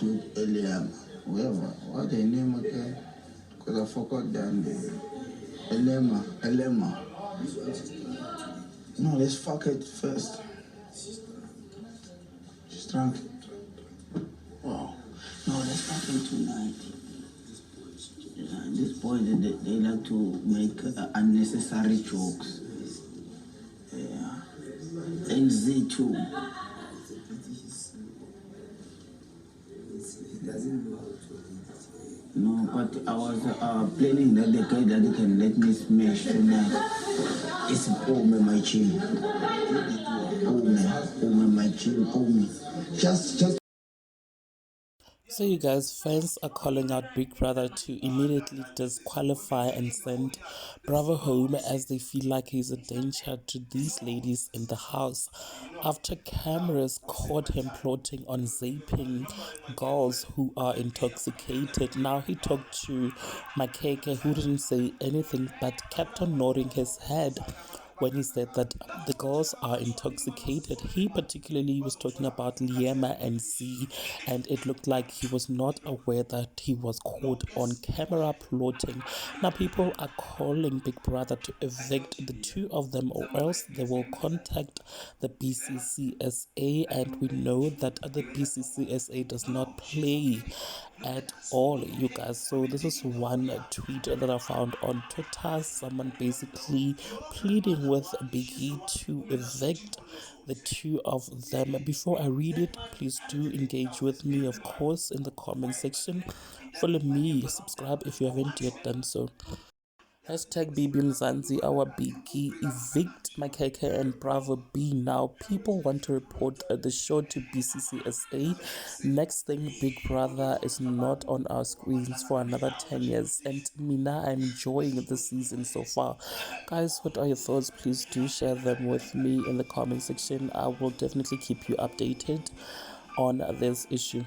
with Liema, whoever. What the name again? Because I forgot that name. Liema. No, let's fuck it first. She's drunk. Wow. No, let's fuck it tonight. At this point, they like to make unnecessary jokes. Yeah. And Z too. No, but I was planning that the guy that can let me smash tonight is my chin. My chin. Just. So you guys, fans are calling out Big Brother to immediately disqualify and send Bravo home as they feel like he's a danger to these ladies in the house. After cameras caught him plotting on zaping girls who are intoxicated. Now he talked to Makeke, who didn't say anything but kept on nodding his head when he said that the girls are intoxicated. He particularly was talking about Liema and Z, and it looked like he was not aware that he was caught on camera plotting. Now people are calling Big Brother to evict the two of them, or else they will contact the BCCSA, and we know that the BCCSA does not play at all, you guys. So this is one tweet that I found on Twitter, someone basically pleading with Biggie to evict the two of them. Before I read it, please do engage with me, of course, in the comment section. Follow me, subscribe if you haven't yet done so. Hashtag Brother Mzansi, our biggie, evict Makeke and Bravo B. Now, people want to report the show to BCCSA. Next thing, Big Brother is not on our screens for another 10 years. And Mina, I'm enjoying the season so far. Guys, what are your thoughts? Please do share them with me in the comment section. I will definitely keep you updated on this issue.